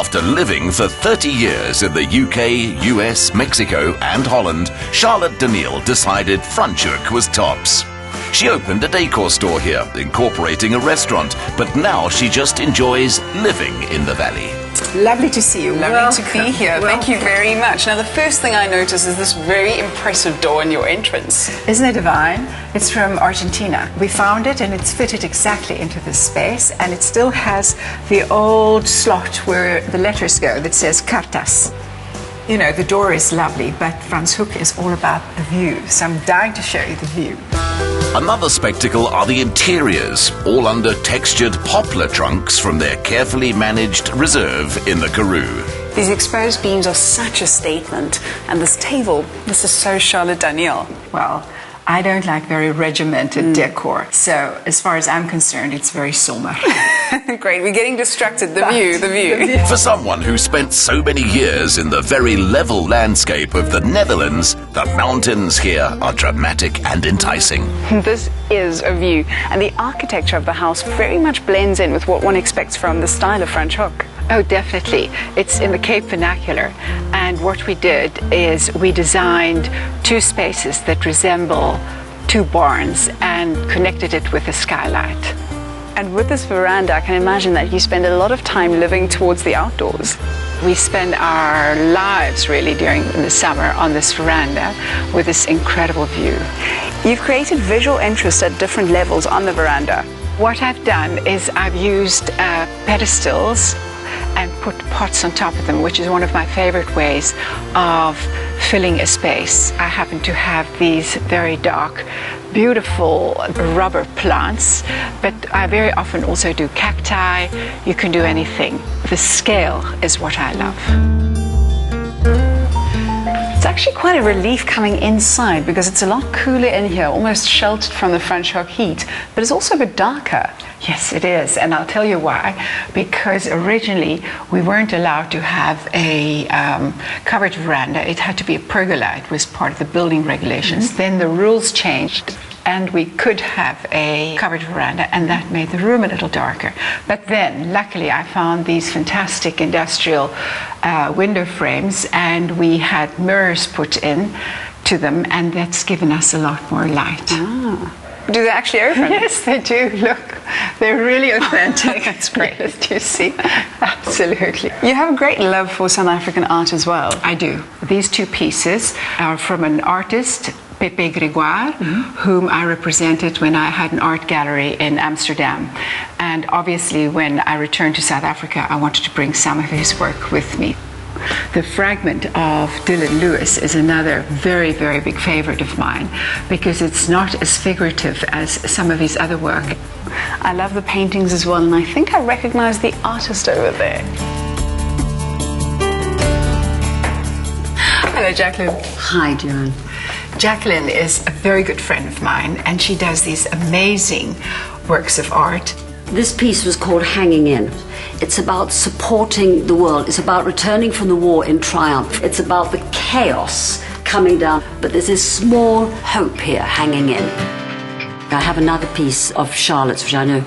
After living for 30 years in the UK, US, Mexico and Holland, Charlotte Daniel decided Franschhoek was tops. She opened a decor store here, incorporating a restaurant, but now she just enjoys living in the valley. Lovely to see you. Lovely to be here. Thank you very much. Now, the first thing I notice is this very impressive door in your entrance. Isn't it divine? It's from Argentina. We found it and it's fitted exactly into this space, and it still has the old slot where the letters go that says cartas. You know, the door is lovely, but Franschhoek is all about the view, so I'm dying to show you the view. Another spectacle are the interiors, all under textured poplar trunks from their carefully managed reserve in the Karoo. These exposed beams are such a statement, and this table, this is so Charlotte Daniel. Well, I don't like very regimented decor, so as far as I'm concerned, it's very somber. Great, we're getting distracted. The view. For someone who spent so many years in the very level landscape of the Netherlands, the mountains here are dramatic and enticing. This is a view, and the architecture of the house very much blends in with what one expects from the style of Franschhoek. Oh, definitely. It's in the Cape vernacular, and what we did is we designed two spaces that resemble two barns and connected it with a skylight. And with this veranda, I can imagine that you spend a lot of time living towards the outdoors. We spend our lives really during the summer on this veranda with this incredible view. You've created visual interest at different levels on the veranda. What I've done is I've used pedestals and put pots on top of them, which is one of my favorite ways of filling a space. I happen to have these very dark, beautiful rubber plants, but I very often also do cacti. You can do anything. The scale is what I love. It's actually quite a relief coming inside because it's a lot cooler in here, almost sheltered from the Franschhoek heat, but it's also a bit darker. Yes, it is, and I'll tell you why. Because originally we weren't allowed to have a covered veranda. It had to be a pergola. It was part of the building regulations. Then the rules changed, and we could have a covered veranda, and that made the room a little darker. But then, luckily, I found these fantastic industrial window frames, and we had mirrors put in to them, and that's given us a lot more light. Ah. Do they actually open? Yes, they do. Look, they're really authentic. It's great. Do you see? Absolutely. You have a great love for South African art as well. I do. These two pieces are from an artist, Pepe Gregoire, whom I represented when I had an art gallery in Amsterdam. And obviously, when I returned to South Africa, I wanted to bring some of his work with me. The fragment of Dylan Lewis is another very, very big favorite of mine because it's not as figurative as some of his other work. I love the paintings as well, and I think I recognize the artist over there. Hello, Jacqueline. Hi, Joan. Jacqueline is a very good friend of mine, and she does these amazing works of art. This piece was called Hanging In. It's about supporting the world. It's about returning from the war in triumph. It's about the chaos coming down, but there's this small hope here hanging in. I have another piece of Charlotte's, which I know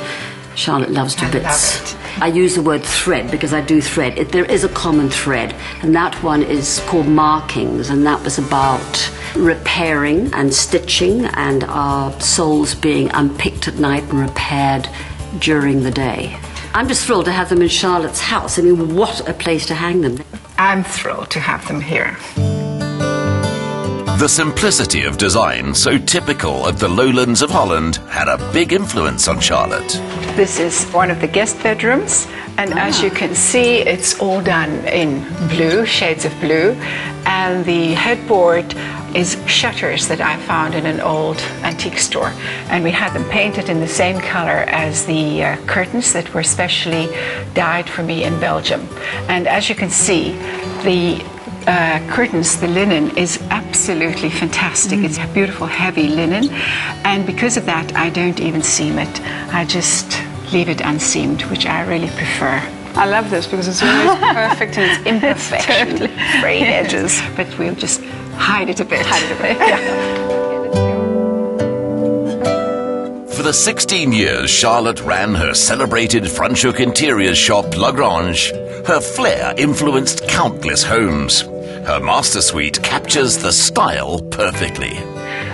Charlotte loves to bits. I use the word thread because I do thread. There is a common thread, and that one is called Markings, and that was about repairing and stitching and our souls being unpicked at night and repaired during the day. I'm just thrilled to have them in Charlotte's house. I mean, what a place to hang them. I'm thrilled to have them here. The simplicity of design, so typical of the lowlands of Holland, had a big influence on Charlotte. This is one of the guest bedrooms, and as you can see, it's all done in blue, shades of blue, and the headboard is shutters that I found in an old antique store, and we had them painted in the same color as the curtains that were specially dyed for me in Belgium. And as you can see, the curtains, the linen is absolutely fantastic. It's a beautiful heavy linen, and because of that I don't even seam it. I just leave it unseamed, which I really prefer. I love this because it's almost perfect in its imperfection, Totally. frayed edges. But we'll just hide it a bit. For the 16 years Charlotte ran her celebrated Franschhoek interiors shop La Grange, Her flair influenced countless homes. Her master suite captures the style perfectly.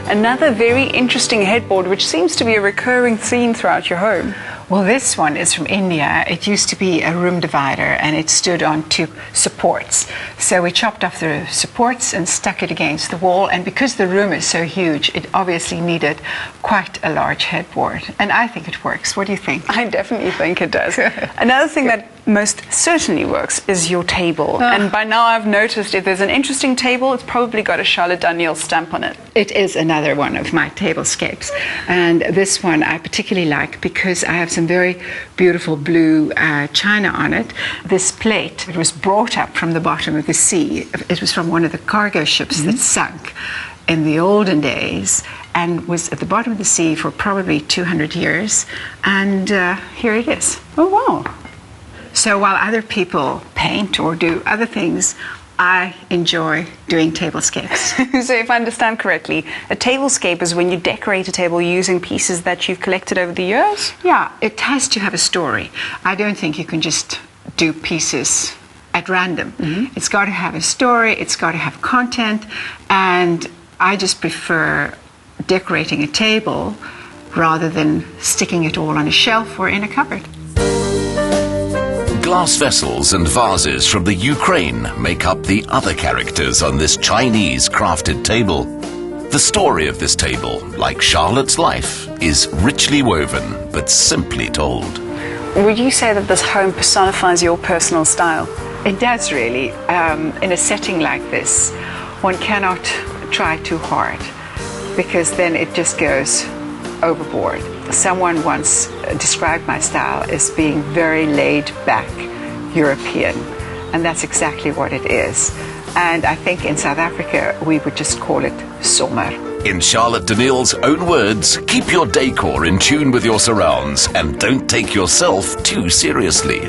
Another very interesting headboard, which seems to be a recurring theme throughout your home. Well, this one is from India. It used to be a room divider and it stood on two supports. So we chopped off the supports and stuck it against the wall. And because the room is so huge, it obviously needed quite a large headboard. And I think it works. What do you think? I definitely think it does. Another thing that most certainly works is your table. And by now I've noticed if there's an interesting table, it's probably got a Charlotte Daniel stamp on it. It is another one of my tablescapes. And this one I particularly like because I have some very beautiful blue china on it. This plate, it was brought up from the bottom of the sea. It was from one of the cargo ships that sunk in the olden days and was at the bottom of the sea for probably 200 years. And here it is. Oh, wow. So while other people paint or do other things, I enjoy doing tablescapes. So if I understand correctly, a tablescape is when you decorate a table using pieces that you've collected over the years? Yeah, it has to have a story. I don't think you can just do pieces at random. It's got to have a story, it's got to have content, and I just prefer decorating a table rather than sticking it all on a shelf or in a cupboard. Glass vessels and vases from the Ukraine make up the other characters on this Chinese crafted table. The story of this table, like Charlotte's life, is richly woven but simply told. Would you say that this home personifies your personal style? It does really. In a setting like this, one cannot try too hard because then it just goes overboard. Someone once described my style as being very laid back European, and that's exactly what it is. And I think in South Africa we would just call it sommer. In Charlotte Daniel's own words, keep your decor in tune with your surrounds and don't take yourself too seriously.